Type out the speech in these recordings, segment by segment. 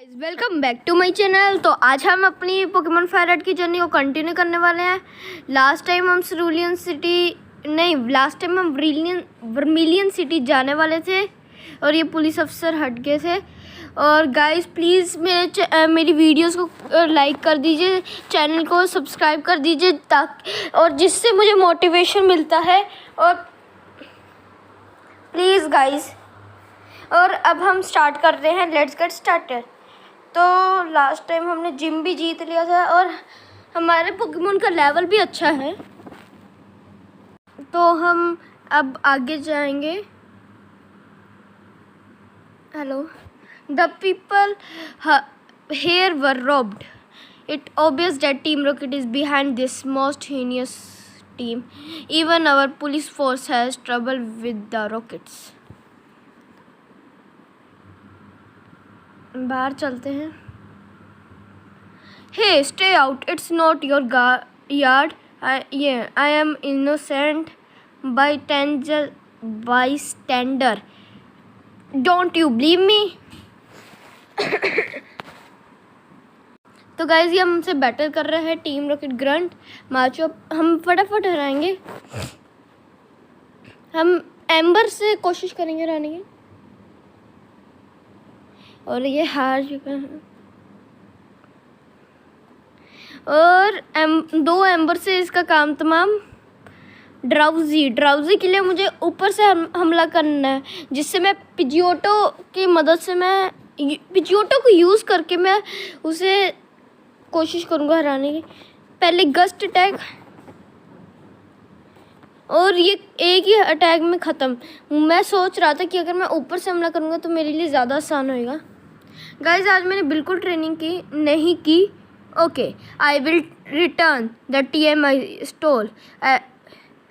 Welcome back to my channel. तो आज हम अपनी पोकेमॉन फायर रेड की जर्नी को कंटिन्यू करने वाले हैं। लास्ट टाइम हम वर्मिलियन सिटी जाने वाले थे और ये पुलिस अफसर हट गए थे। और गाइस प्लीज़ मेरी वीडियोस को लाइक कर दीजिए, चैनल को सब्सक्राइब कर दीजिए ताकि और जिससे मुझे मोटिवेशन मिलता है। और प्लीज़ गाइस, और अब हम स्टार्ट कर रहे हैं। Let's get started. तो लास्ट टाइम हमने जिम भी जीत लिया था और हमारे पोकेमॉन का लेवल भी अच्छा है, तो हम अब आगे जाएंगे। Hello, the people here were robbed. It obvious that Team Rocket is behind this most heinous team. Even our police force has trouble with the Rockets. बाहर चलते हैं। Hey, stay out. It's not your yard. I am innocent bystander. Don't you believe me? तो guys ये हमसे battle कर रहे हैं team rocket grunt macho. हम फटाफट हराएंगे। हम एम्बर से कोशिश करेंगे हराने की, और ये हार चुका है। और दो एम्बर से इसका काम तमाम। ड्राउजी के लिए मुझे ऊपर से हमला करना है, जिससे मैं पिजियोटो की मदद से पिजियोटो को यूज़ करके मैं उसे कोशिश करूँगा हराने की। पहले गस्ट अटैक, और ये एक ही अटैक में ख़त्म। मैं सोच रहा था कि अगर मैं ऊपर से हमला करूँगा तो मेरे लिए ज़्यादा आसान होएगा। गाइज आज मैंने बिल्कुल ट्रेनिंग नहीं की। Okay, I will return the TM I stole.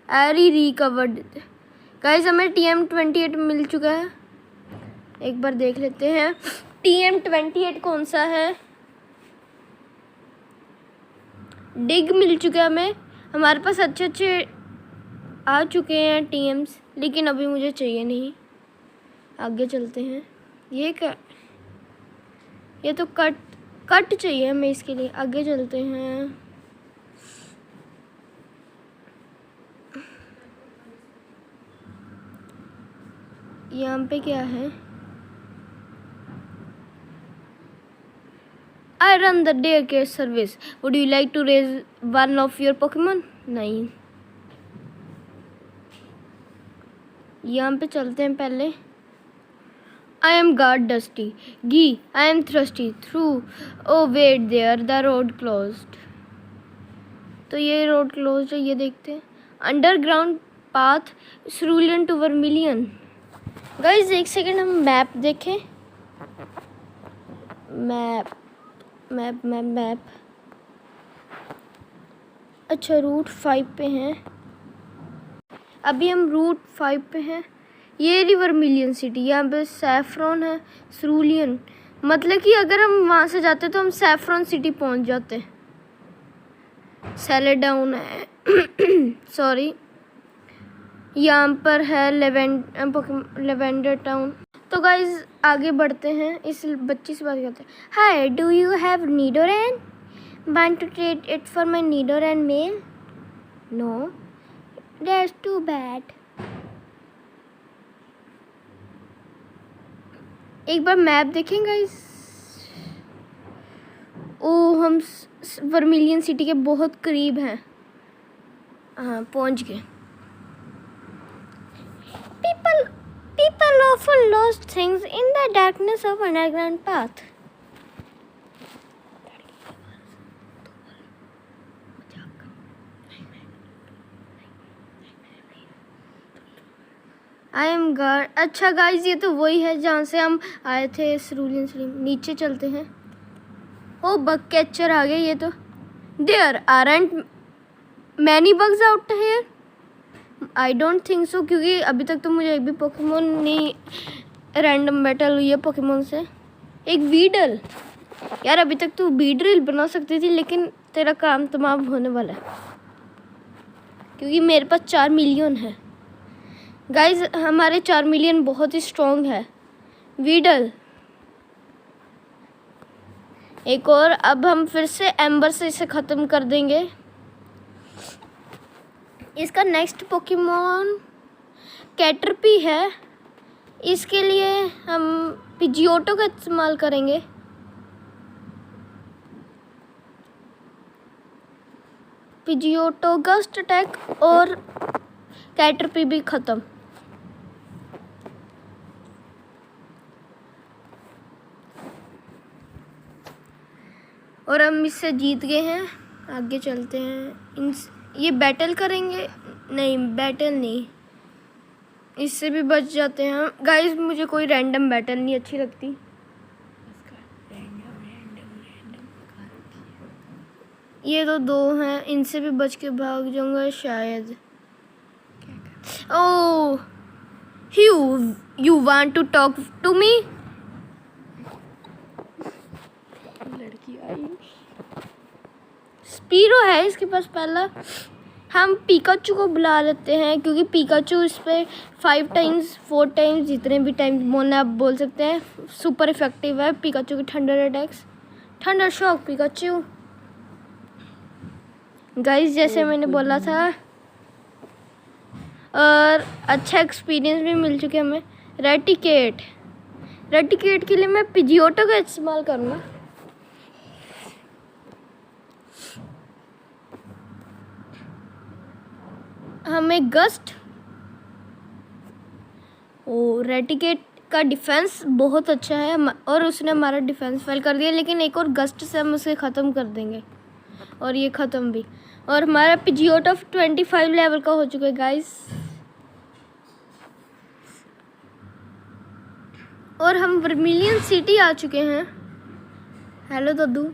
एरी रिकवर्ड। गाइज हमें TM28 मिल चुका है। एक बार देख लेते हैं TM28 कौन सा है। डिग मिल चुका है हमें। हमारे पास अच्छे आ चुके हैं TMs, लेकिन अभी मुझे चाहिए नहीं। आगे चलते हैं। ये क्या, ये तो कट चाहिए हमें इसके लिए। आगे चलते हैं। यहाँ पे क्या है? I run the daycare service. Would you like to raise one of your Pokemon? नहीं, यहाँ पे चलते हैं पहले। I am guard Dusty. Gee, I am thirsty. Through. Oh wait there, the road closed. तो ये रोड क्लोज है, ये देखते हैं। Underground path Cerulean to Vermilion. Guys एक सेकेंड, हम मैप देखें। मैप। अच्छा, रूट 5 पे हैं। अभी हम रूट 5 पे हैं। ये वर्मिलियन सिटी, यहाँ पे सैफ्रॉन है, Cerulean। मतलब कि अगर हम वहाँ से जाते तो हम सैफ्रॉन सिटी पहुँच जाते। सेलेडाउन है सॉरी, यहाँ पर है लेवेंडर टाउन। तो गाइज आगे बढ़ते हैं। इस बच्ची से बात करते हैं। Hi, do you have Nidoran? Want to trade it for my Nidoran male? No, that's too bad. एक बार मैप देखें गाइज। ओ, हम वर्मिलियन सिटी के बहुत करीब हैं। हाँ, पहुंच गए। People often lost things in the darkness of underground path. I am guard। अच्छा गाइज, ये तो वही है जहाँ से हम आए थे, Cerulean Stream। नीचे चलते हैं। ओ, बग कैचर आ गए ये तो। There aren't many bugs out here. I don't think so, क्योंकि अभी तक तो मुझे एक भी पोकेमोन नहीं रैंडम बैटल हुई है पोकेमोन से। एक वीडल, यार अभी तक तो वीड्रिल बना सकती थी, लेकिन तेरा काम तमाम होने वाला है क्योंकि मेरे पास 4 मिलियन है। गाइज हमारे 4 मिलियन बहुत ही स्ट्रॉन्ग है। वीडल एक और, अब हम फिर से एम्बर से इसे ख़त्म कर देंगे। इसका नेक्स्ट पोकेमॉन कैटरपी है। इसके लिए हम पिजियोटो का इस्तेमाल करेंगे। पिजियोटो गस्ट अटैक और कैटरपी भी ख़त्म। और हम इससे जीत गए हैं। आगे चलते हैं। ये बैटल करेंगे? नहीं, बैटल नहीं, इससे भी बच जाते हैं गाइस। मुझे कोई रैंडम बैटल नहीं अच्छी लगती। ये तो दो हैं, इनसे भी बच के भाग जाऊंगा शायद। Oh, you want to talk to me? लड़की आई। स्पीरो है इसके पास पहला। हम पिकाचू को बुला लेते हैं क्योंकि पिकाचू इस पर 5 टाइम्स 4 टाइम्स जितने भी टाइम्स बोलना आप बोल सकते हैं, सुपर इफेक्टिव है पिकाचू की thunder attacks. Thunder shock Pikachu. Guys जैसे मैंने बोला था, और अच्छा एक्सपीरियंस भी मिल चुके हमें। रेटिकेट के लिए मैं पिजियोटो का इस्तेमाल करूँगा। हमें गस्ट, ओ रेटिकेट का डिफेंस बहुत अच्छा है और उसने हमारा डिफेंस फेल कर दिया, लेकिन एक और गस्ट से हम उसे ख़त्म कर देंगे। और ये ख़त्म भी। और हमारा पिजियोटो 25 लेवल का हो चुका है गाइस। और हम वर्मिलियन सिटी आ चुके हैं। हेलो दद्दू,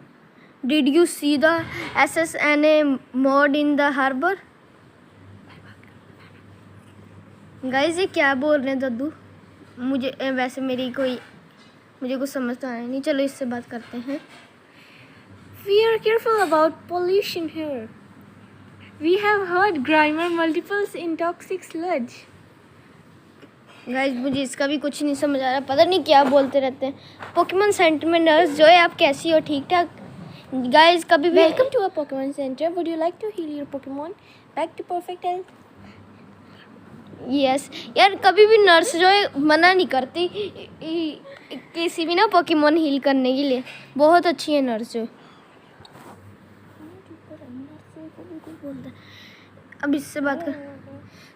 did you see the SSNA mod in the harbor? Guys ये क्या बोल रहे हैं दद्दू? मुझे वैसे मुझे कुछ समझ तो आया नहीं। चलो इससे बात करते हैं। We are careful about pollution here. We have heard Grimer multiples in toxic sludge. Guys मुझे इसका भी कुछ नहीं समझ आ रहा, पता नहीं क्या बोलते रहते हैं। पोकेमॉन सेंटर में नर्स जो है, आप कैसी हो? ठीक ठाक? गाइस कभी भी Welcome to our Pokemon Center. Would you like to heal your Pokemon back to perfect health? Yes यार, कभी भी नर्स जो है मना नहीं करती किसी भी ना पोकेमॉन हील करने के लिए। बहुत अच्छी है नर्स जो। अब इससे बात कर।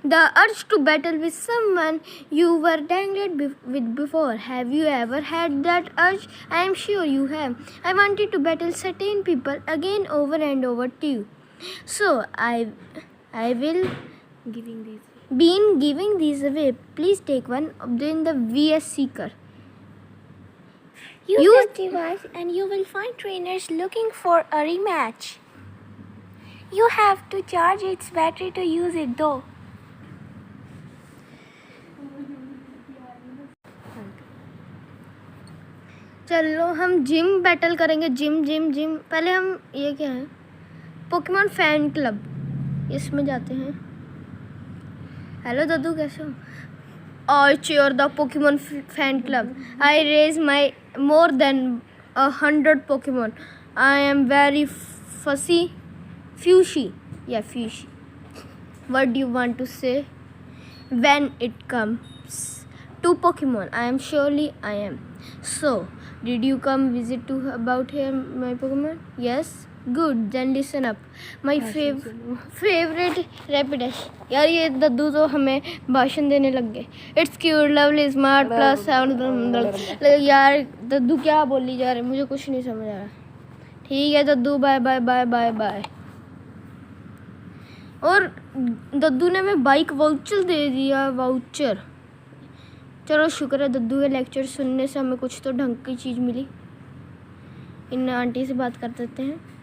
The urge to battle with someone you were tangled with before. Have you ever had that urge? I am sure you have. I wanted to battle certain people again over and over too. So I will giving these away. Please take one of them, the VS Seeker. Use this device and you will find trainers looking for a rematch. You have to charge its battery to use it though. चलो हम gym battle करेंगे। Gym पहले हम ये क्या है, Pokemon fan club, इसमें जाते हैं। हेलो दद्दू, कैसे हो? I cheer the Pokemon fan club. I raise my more than 100 Pokemon. I am very fussy. What do you want to say? When it comes to Pokemon, I am surely I am. So, did you come visit to about here my Pokemon? Yes. Good. Then listen up. My favorite Rapidash. यार ये दद्दू तो हमें भाषण देने लग गए। It's cute, lovely, smart, plus 7. यार दद्दू क्या बोली जा रहे, मुझे कुछ नहीं समझ आ रहा। ठीक है दद्दू, bye bye bye bye bye. और दद्दू ने हमें बाइक वाउचर दे दिया, वाउचर। चलो शुक्र है दद्दू के लेक्चर सुनने से हमें कुछ तो ढंग की चीज़ मिली। इन आंटी से बात कर देते हैं।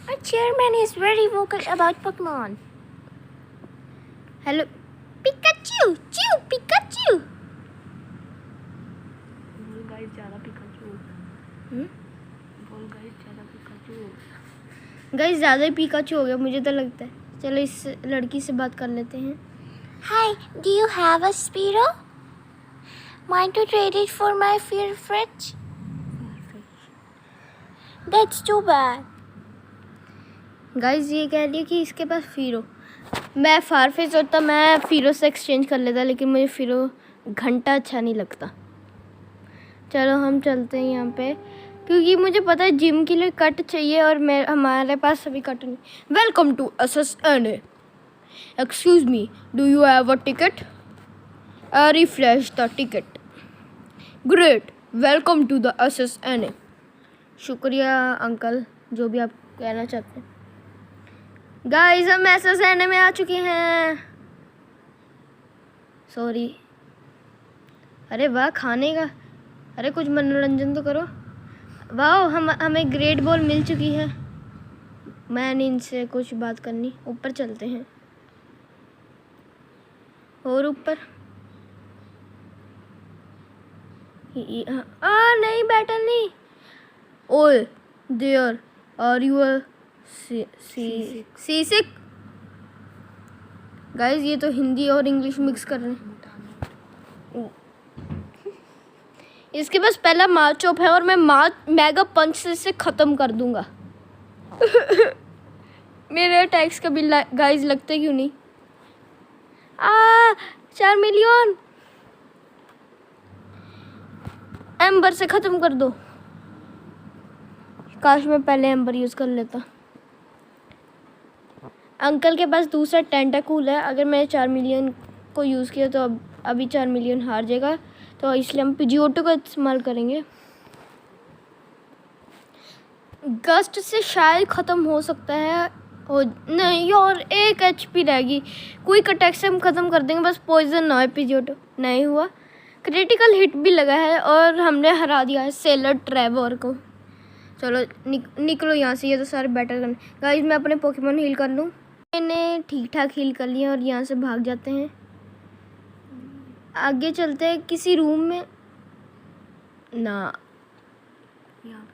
Our chairman is very vocal about Pokemon. Hello Pikachu, Pikachu. बोल गाइस ज़्यादा पिकाचू। बोल गाइस ज़्यादा पिकाचू। गाइस ज़्यादा ही पिकाचू हो गया मुझे तो लगता है। चलो इस लड़की से बात कर लेते हैं। Hi, do you have a Spearow? Mind to trade it for my Farfetch? That's too bad. Guys ये कह रही है कि इसके पास फ़ीरो। मैं फारफेज होता मैं फ़ीरो से एक्सचेंज कर लेता, लेकिन मुझे फ़ीरो घंटा अच्छा नहीं लगता। चलो हम चलते हैं यहाँ पे, क्योंकि मुझे पता है जिम के लिए कट चाहिए और मैं हमारे पास अभी कट नहीं। Welcome to SSNA। Excuse me, do you have a ticket? Refresh the ticket. Great, welcome to the SSNA। शुक्रिया अंकल, जो भी आप कहना चाहते हैं। गाइस हम SSNA में आ चुके हैं। सॉरी। अरे वाह, खाने का, अरे कुछ मनोरंजन तो करो। वाह, हमें ग्रेट बॉल मिल चुकी है। मैंने इनसे कुछ बात करनी। ऊपर चलते हैं, और ऊपर। नहीं, बैटल नहीं। ओए there, are you a seasick? Guys ये तो हिंदी और इंग्लिश मिक्स कर रहे हैं। इसके पास पहला मार्च ऑफ है और मैं मेगा पंच से इसे ख़त्म कर दूंगा। मेरे अटैक्स कभी गाइस लगते क्यों नहीं? 4 मिलियन। एम्बर से ख़त्म कर दो। काश मैं पहले एम्बर यूज़ कर लेता। अंकल के पास दूसरा टेंटाकूल है। अगर मैंने 4 मिलियन को यूज़ किया तो अभी 4 मिलियन हार जाएगा, तो इसलिए हम पिजियोटो का इस्तेमाल करेंगे। गस्ट से शायद ख़त्म हो सकता है। नहीं, और 1 HP रहेगी। क्विक अटैक से हम ख़त्म कर देंगे, बस पॉइजन ना हो। पिजियोटो नहीं हुआ। क्रिटिकल हिट भी लगा है और हमने हरा दिया है सेलर ट्रेवर को। चलो निकलो यहाँ से, ये तो सारे बैटल करने। गाइस मैं अपने पोकेमॉन हील कर लूँ। मैंने ठीक ठाक हील कर लिया और यहाँ से भाग जाते हैं। आगे चलते हैं किसी रूम में ना। यहाँ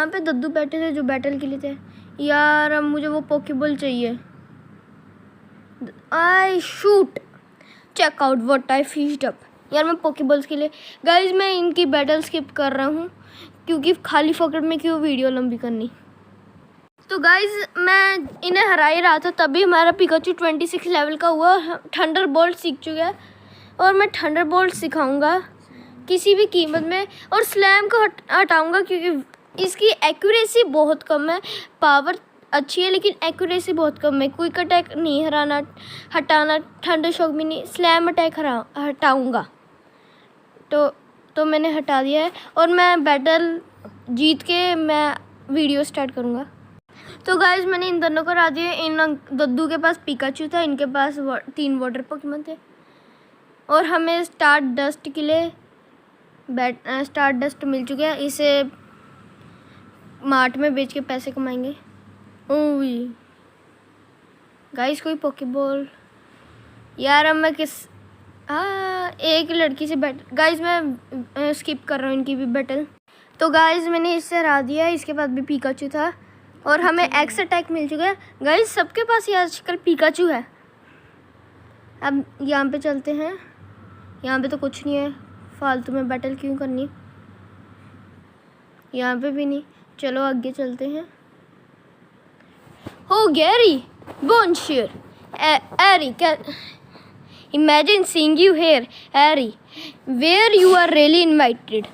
पे दद्दू बैठे थे जो बैटल के लिए थे। यार अब मुझे वो पोकेबॉल चाहिए। I shoot, check out what I fished up. यार मैं पोकेबॉल्स के लिए, गाइस मैं इनकी बैटल स्किप कर रहा हूँ, क्योंकि खाली फोकट में क्यों वीडियो लंबी करनी। तो गाइस मैं इन्हें हरा ही रहा था, तभी हमारा पिकाचू 26 लेवल का हुआ। थंडर बोल्ट सीख चुका है और मैं थंडर बोल्ट सिखाऊंगा किसी भी कीमत में। और स्लैम को हटाऊंगा, क्योंकि इसकी एक्यूरेसी बहुत कम है। पावर अच्छी है लेकिन एक्यूरेसी बहुत कम है। क्विक अटैक नहीं हटाना, थंडर शॉक भी नहीं, स्लैम अटैक हटाऊंगा। तो मैंने हटा दिया है और मैं बैटल जीत के मैं वीडियो स्टार्ट करूँगा। तो गाइस मैंने इन दोनों को हरा दिया। इन दद्दू के पास पिकाचू था, इनके पास 3 वाटर पोकेमॉन थे। और हमें स्टार डस्ट के लिए स्टार डस्ट मिल चुके हैं। इसे मार्ट में बेच के पैसे कमाएंगे। ओह गाइस कोई पोकेबॉल। यार अब मैं एक लड़की से गाइस मैं स्किप कर रहा हूँ इनकी भी बैटल। तो गाइस मैंने इससे हरा दिया। इसके पास भी पिकाचू था और हमें एक्स अटैक मिल चुका है। गाइस सबके पास ये आजकल पिकाचू है। अब यहाँ पे चलते हैं। यहाँ पे तो कुछ नहीं है, फालतू में बैटल क्यों करनी। यहाँ पे भी नहीं। चलो आगे चलते हैं। हो गैरी बोनशेयर एरी, imagine seeing you here, Harry, where you are really invited.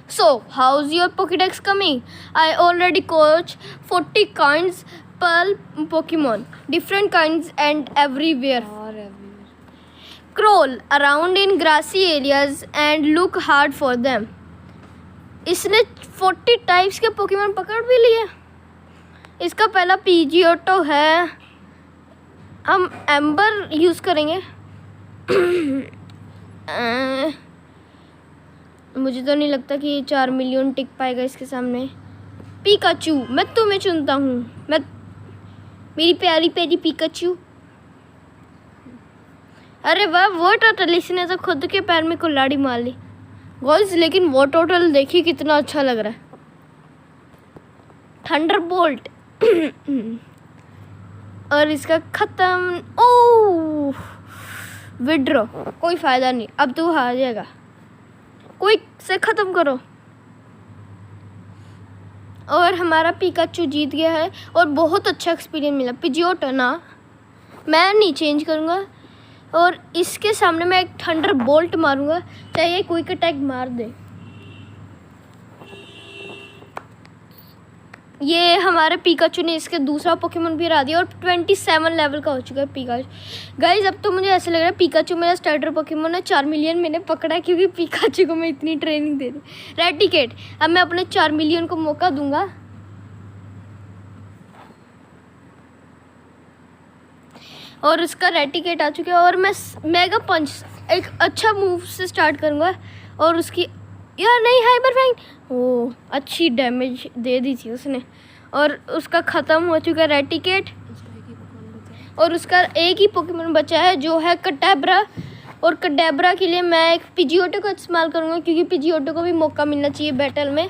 So, how's your Pokédex coming? I already caught 40 kinds per Pokemon, different kinds and everywhere. Crawl around in grassy areas and look hard for them. इसने 40 types के Pokemon पकड़ भी लिए। इसका पहला पीजियोटो है। हम amber use करेंगे। मुझे तो नहीं लगता कि 4 मिलियन टिक पाएगा इसके सामने। पिकाचू, मैं तुम्हें चुनता हूँ। मैं मेरी प्यारी प्यारी पिकाचू। अरे वाह, वो टोटल इसने तो खुद के पैर में कुल्हाड़ी मार ली। गाइस लेकिन वो टोटल देखिए कितना अच्छा लग रहा है। थंडर बोल्ट और इसका ख़त्म। ओह विड्रॉ, कोई फ़ायदा नहीं, अब तू हार जाएगा। क्विक से ख़त्म करो। और हमारा पिकाचू जीत गया है और बहुत अच्छा एक्सपीरियंस मिला। पिजियोटो ना, मैं नहीं चेंज करूँगा। और इसके सामने मैं एक थंडर बोल्ट मारूंगा, चाहे क्विक अटैक मार दे। ये हमारे पिकाचू ने इसके दूसरा पोकेमोन भी हरा दिया और 27 लेवल का हो चुका है पिकाचू। गाइज अब तो मुझे ऐसा लग रहा है पिकाचू मेरा स्टार्टर पोकेमोन है। 4 मिलियन मैंने पकड़ा है क्योंकि पिकाचू को मैं इतनी ट्रेनिंग दे दी। रेटिकेट, अब मैं अपने 4 मिलियन को मौका दूंगा। और उसका रेटिकेट आ चुका है और मैं मेगा पंच एक अच्छा मूव से स्टार्ट करूंगा और उसकी यार नहीं हाइपर फैंग, ओ अच्छी डैमेज दे दी थी उसने। और उसका ख़त्म हो चुका है रेटिकेट और उसका एक ही पोकेमोन बचा है जो है कटैब्रा। और कटैब्रा के लिए मैं एक पिजियोटो का इस्तेमाल करूंगा क्योंकि पिजियोटो को भी मौका मिलना चाहिए बैटल में।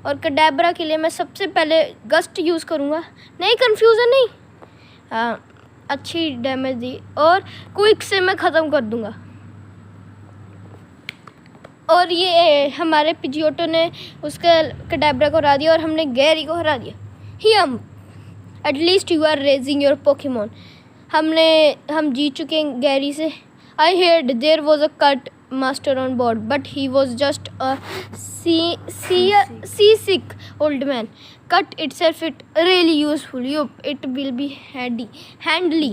और कटैब्रा के लिए मैं सबसे पहले गस्ट यूज़ करूंगा। नहीं कंफ्यूजन नहीं, हाँ अच्छी डैमेज दी और क्विक से मैं ख़त्म कर दूंगा। और ये हमारे पिजियोटो ने उसका कटैब्रा को हरा दिया और हमने गैरी को हरा दिया। Hmm at least you are raising your Pokemon. हम जीत चुके हैं गैरी से। I heard there was a cut master on board, but he was just a seasick old man. Cut itself it really useful. It will be handily.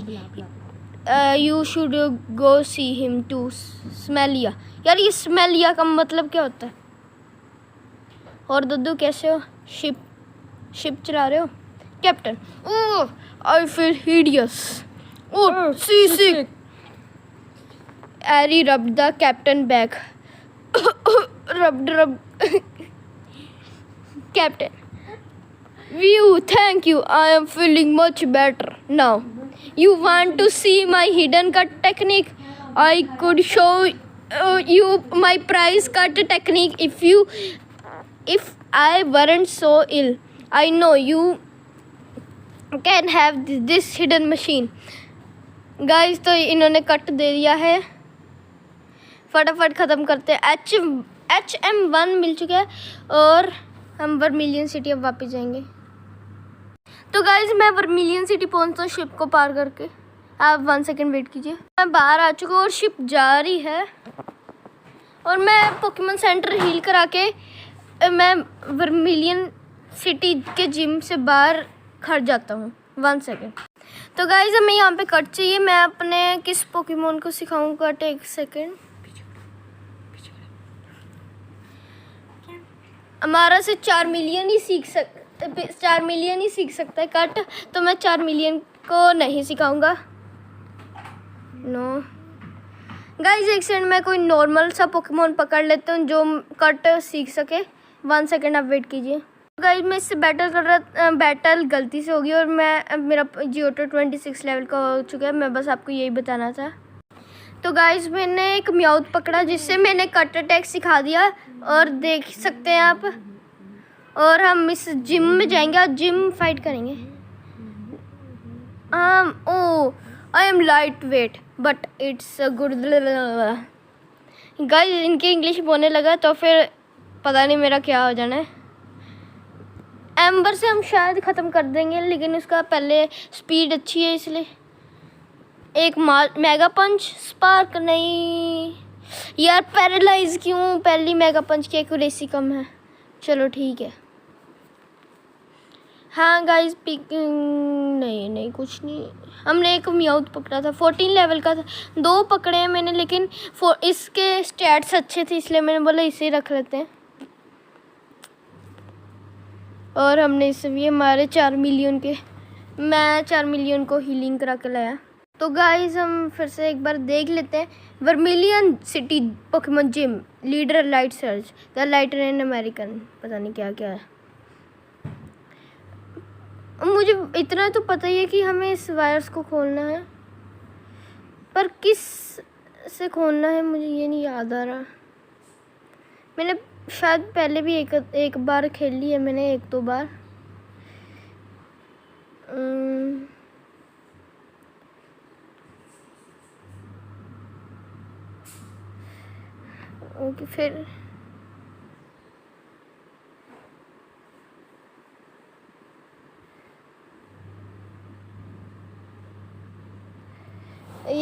You should go see him to Smelia. यार ये स्मेलिया का मतलब क्या होता है? और दद्दू कैसे हो? शिप चला रहे हो? Captain, oh I feel hideous. Oh, seasick. Harry rubbed the captain back. Rub. Captain. View, thank you. I am feeling much better now. You want to see my hidden cut technique? I could show you my prize cut technique if I weren't so ill. I know you can have this hidden machine. Guys तो इन्होंने cut दे दिया है, फटाफट ख़त्म करते हैं। HM1 मिल चुका है और हम वर्मिलियन सिटी अब वापस जाएंगे। तो गाइस मैं वर्मिलियन सिटी पहुंचता हूँ शिप को पार करके। आप 1 सेकेंड वेट कीजिए। मैं बाहर आ चुका हूँ और शिप जा रही है और मैं पोकेमोन सेंटर हील करा के मैं वर्मिलियन सिटी के जिम से बाहर खड़ जाता हूँ। 1 सेकेंड। तो गाइस हमें यहाँ पे कट चाहिए। मैं अपने किस पोकेमोन को सिखाऊँ कट? 1 सेकेंड। हमारा से 4 मिलियन ही सीख सकता है कट, तो मैं 4 मिलियन को नहीं सिखाऊंगा। नो गाइस एक सेकंड, मैं कोई नॉर्मल सा पोकेमोन पकड़ लेता हूँ जो कट सीख सके। 1 सेकेंड आप वेट कीजिए। गाइस मैं इससे बैटल गलती से होगी और मेरा जियोटो 26 लेवल का हो चुका है। मैं बस आपको यही बताना था। तो गाइस मैंने एक म्याउथ पकड़ा जिससे मैंने कट अटैक सिखा दिया और देख सकते हैं आप। और हम इस जिम में जाएंगे और जिम फाइट करेंगे। I am light weight but it's good. Guys इनके इंग्लिश बोलने लगा तो फिर पता नहीं मेरा क्या हो जाना है। एम्बर से हम शायद ख़त्म कर देंगे लेकिन उसका पहले स्पीड अच्छी है इसलिए। एक मेगा पंच स्पार्क नहीं यार, पैरालाइज क्यों? पहली मेगा पंच की एक्यूरेसी कम है। चलो ठीक है। हाँ गाइस पिकिंग नहीं कुछ नहीं। हमने एक म्याउथ पकड़ा था 14 लेवल का था। 2 पकड़े हैं मैंने लेकिन इसके स्टैट्स अच्छे थे इसलिए मैंने बोला इसे रख लेते हैं। और हमने इसे भी हमारे 4 मिलियन के, मैं 4 मिलियन को हीलिंग करा के लाया। तो गाइस हम फिर से एक बार देख लेते हैं। Vermilion city Pokemon gym leader light search the lighter in American, पता नहीं क्या क्या है। मुझे इतना तो पता ही है कि हमें इस वायर्स को खोलना है, पर किस से खोलना है मुझे ये नहीं याद आ रहा। मैंने शायद पहले भी एक बार खेल ली है मैंने, 1-2 बार। ओके फिर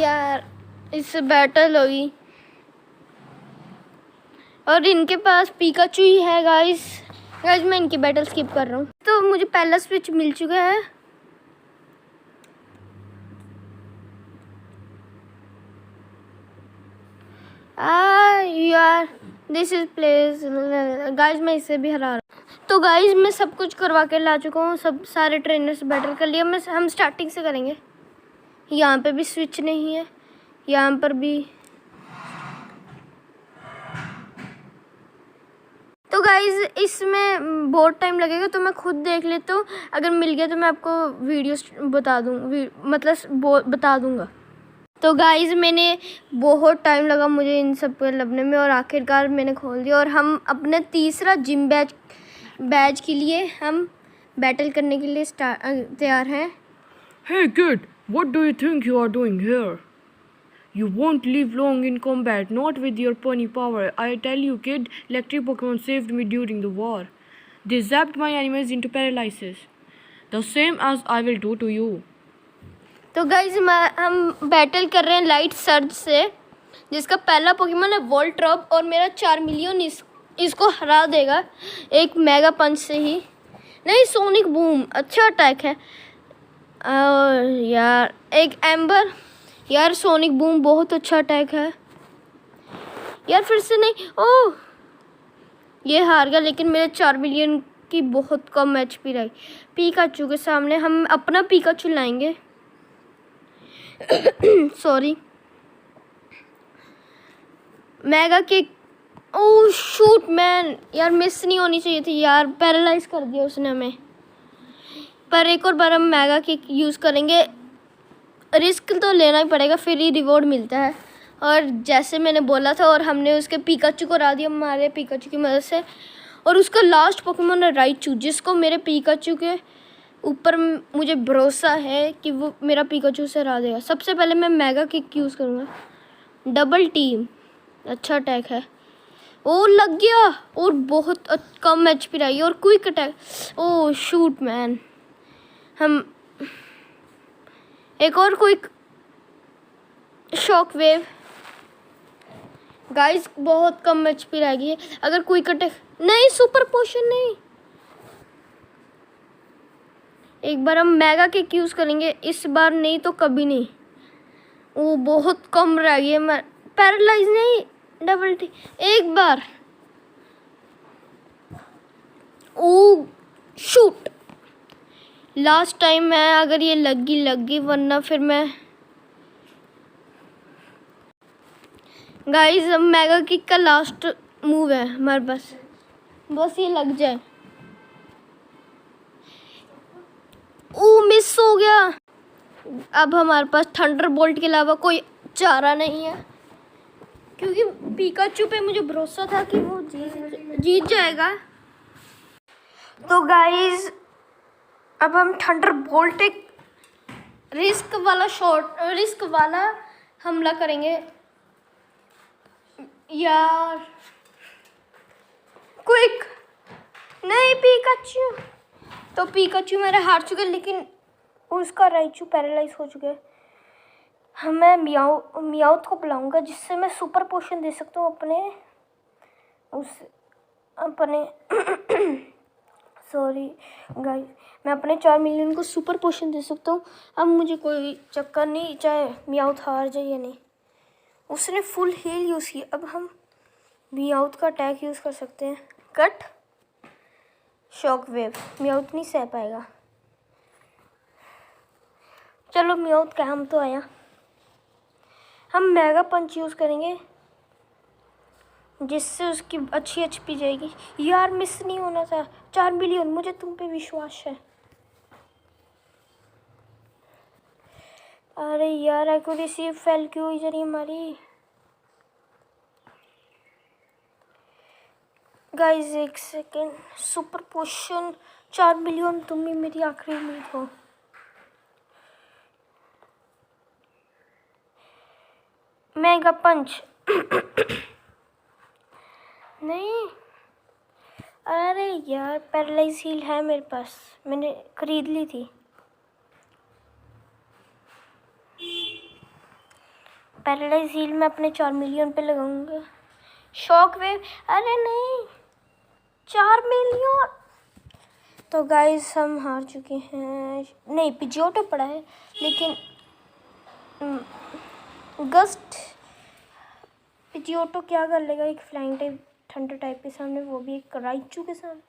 यार इससे बैटल होगी और इनके पास पिकाचू ही है गाइस। गाइस मैं इनकी बैटल स्किप कर रहा हूँ। तो मुझे पहला स्विच मिल चुका है। यार दिस इज प्लेस। गाइस मैं इसे भी हरा रहा हूँ। तो गाइस मैं सब कुछ करवा के ला चुका हूँ, सब सारे ट्रेनर से बैटल कर लिया। हम स्टार्टिंग से करेंगे। यहाँ पे भी स्विच नहीं है, यहाँ पर भी। तो गाइज इसमें बहुत टाइम लगेगा, तो मैं खुद देख लेता हूँ। अगर मिल गया तो मैं आपको वीडियो बता दूँ, मतलब बता दूँगा। तो गाइज मैंने बहुत टाइम लगा मुझे इन सब पर लबने में और आखिरकार मैंने खोल दिया। और हम अपने तीसरा जिम बैच के लिए हम बैटल करने के लिए तैयार हैं। Hey kid, what do you think you are doing here? You won't live long in combat, not with your pony power. I tell you kid, electric Pokemon saved me during the war. They zapped my enemies into paralysis. The same as I will do to you. तो guys हम battle कर रहे हैं light surge से, जिसका पहला Pokemon है वोल्ट्रॉप और मेरा 4 मिलियन इसको हरा देगा एक मेगा पंच से ही। नहीं, सोनिक बूम अच्छा अटैक है। यार एक एम्बर, यार सोनिक बूम बहुत अच्छा अटैक है यार। फिर से नहीं, ओह ये हार गया, लेकिन मेरे 4 मिलियन की बहुत कम एचपी रही। पिकाचू के सामने हम अपना पिकाचू लाएंगे। Sorry, mega kick. Oh shoot man, यार मिस नहीं होनी चाहिए थी यार, पैरालाइज कर दिया उसने हमें। पर एक और बार हम मेगा किक यूज़ करेंगे। रिस्क तो लेना ही पड़ेगा, फिर ही रिवॉर्ड मिलता है। और जैसे मैंने बोला था, और हमने उसके पिकाचू को हरा दिया हमारे पिकाचू की मदद से। और उसका लास्ट पोकेमॉन है राइचू, जिसको मेरे पिकाचू के ऊपर मुझे भरोसा है कि वो मेरा पिकाचू से हरा देगा। सबसे पहले मैं मेगा किक यूज़ करूँगा। डबल टीम अच्छा अटैक है, ओ लग गया। और बहुत कम एचपी रही। और क्विक अटैक, ओ शूट मैन। हम एक और क्विक शॉक वेव। गाइस बहुत कम एचपी रह गई है। अगर क्विक अटैक नहीं, सुपर पोशन नहीं। एक बार हम मेगा किक यूज़ करेंगे, इस बार नहीं तो कभी नहीं। वो बहुत कम रह गई है। मैं पैरालाइज नहीं, डबल टी एक बार। ओ शूट, लास्ट टाइम मैं अगर ये लग गई, वरना फिर मैं। गाइस अब मेगा किक का लास्ट मूव है हमारे पास, बस ये लग जाए। ओ मिस हो गया। अब हमारे पास थंडर बोल्ट के अलावा कोई चारा नहीं है, क्योंकि पिकाचू पे मुझे भरोसा था कि वो जीत जाएगा। तो गाइस अब हम थंडर बोल्ट एक रिस्क वाला हमला करेंगे। यार क्विक नहीं, पिकाचू। तो पिकाचू मेरे हार चुके, लेकिन उसका राइचू पैरालाइज हो चुका है। मैं मियाउथ को बुलाऊंगा, जिससे मैं सुपर पोशन दे सकता हूँ अपने सॉरी गाइस, मैं अपने 4 मिलियन को सुपर पोशन दे सकता हूँ। अब मुझे कोई चक्कर नहीं, चाहे मियाउथ हार जाए या नहीं। उसने फुल हील यूज़ की। अब हम मियाउथ का अटैक यूज़ कर सकते हैं। कट शॉक वेव, मियाउथ नहीं सह पाएगा। चलो मियाउथ काम तो आया। हम मेगा पंच यूज़ करेंगे, जिससे उसकी अच्छी एचपी जाएगी। यार मिस नहीं होना था। 4 मिलियन, मुझे तुम पे विश्वास है। अरे यार एक्यूरेसी फेल क्यों हुई जरी हमारी। गाइस एक सेकेंड, सुपर पोशन 4 मिलियन, तुम ही मेरी आखिरी उम्मीद हो। मेगा पंच नहीं, अरे यार पैरालाइज हील है मेरे पास, मैंने खरीद ली थी। पैराडाइज हील मैं अपने 4 मिलियन पे लगाऊंगा। शॉक वेव, अरे नहीं, 4 मिलियन। तो गाइस हम हार चुके हैं। नहीं, पिजियोटो पड़ा है, लेकिन गस्ट पिजियोटो क्या कर लेगा एक फ्लाइंग टाइप थंडर टाइप के सामने, वो भी एक राइचू के सामने।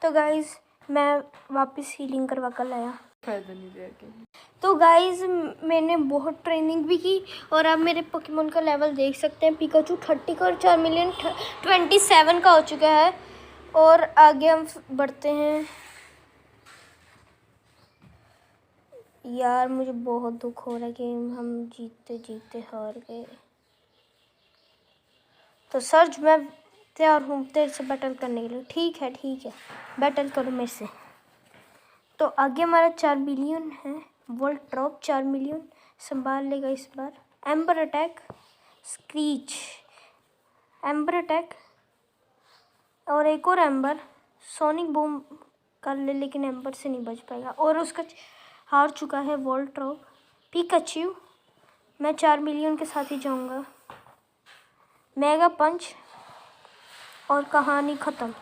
तो गाइस मैं वापस हीलिंग करवा कर लाया। फायदा नहीं देगा। तो गाइस मैंने बहुत ट्रेनिंग भी की और अब मेरे पोकेमोन का लेवल देख सकते हैं। पिकाचू 30 का और 4 मिलियन 27 का हो चुका है। और आगे हम बढ़ते हैं। यार मुझे बहुत दुख हो रहा है कि हम जीतते जीतते हार गए। तो सर्ज मैं तैयार हूँ तेरे से बैटल करने के लिए। ठीक है बैटल करो मेरे से। तो आगे हमारा 4 मिलियन है। वोल्ट ड्रॉप 4 मिलियन संभाल लेगा इस बार। Ember attack, screech, ember attack और एक और एम्बर। सोनिक बूम कर ले, लेकिन एम्बर से नहीं बच पाएगा और उसका हार चुका है वोल्ट ड्रॉप। पिकाचू, मैं 4 मिलियन के साथ ही जाऊंगा। मेगा पंच और कहानी ख़त्म।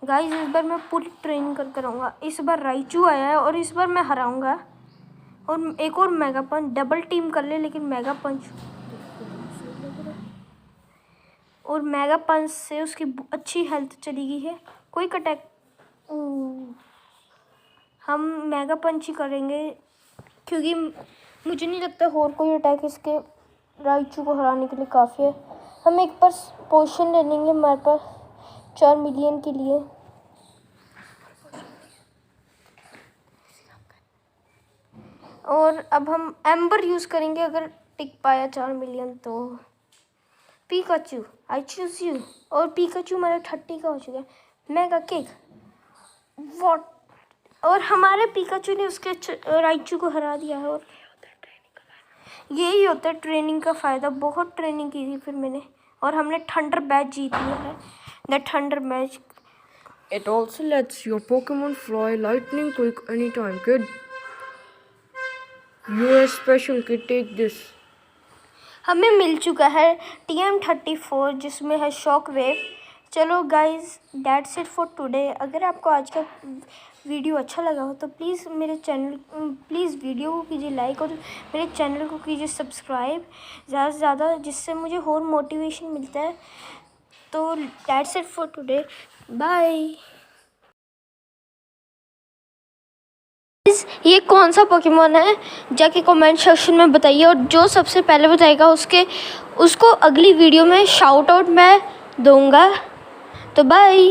गाइस इस बार मैं पूरी ट्रेनिंग कर कराऊंगा। इस बार राइचू आया है और इस बार मैं हराऊंगा। और एक और मेगा पंच, डबल टीम कर ले, लेकिन मेगा पंच और मेगा पंच से उसकी अच्छी हेल्थ चली गई है। कोई अटैक, हम मेगा पंच ही करेंगे क्योंकि मुझे नहीं लगता और कोई अटैक इसके राइचू को हराने के लिए काफ़ी है। हम एक बार पोशन ले लेंगे हमारे पास 4 मिलियन के लिए। और अब हम एम्बर यूज़ करेंगे अगर टिक पाया 4 मिलियन तो। Pikachu, I choose you. और पिकाचू हमारा 30 का हो चुका है। मेगा किक, वॉट, और हमारे पिकाचू ने उसके राइचू को हरा दिया है। और यही होता है ट्रेनिंग का फ़ायदा। बहुत ट्रेनिंग की थी फिर मैंने, और हमने थंडर बैच जीत लिया है। The thunder match. It also lets your Pokemon fly lightning quick anytime, kid. You're special, kid. Take this. हमें मिल चुका है TM34 जिसमें है शॉक वेव। चलो guys that's it for today. अगर आपको आज का वीडियो अच्छा लगा हो तो प्लीज़ वीडियो को कीजिए लाइक और मेरे चैनल को कीजिए सब्सक्राइब ज़्यादा से ज़्यादा, जिससे मुझे और मोटिवेशन मिलता है। तो that's it for today, bye. ये कौन सा पोकेमोन है जाके कमेंट सेक्शन में बताइए, और जो सबसे पहले बताएगा उसको अगली वीडियो में शाउट आउट मैं दूंगा। तो बाय।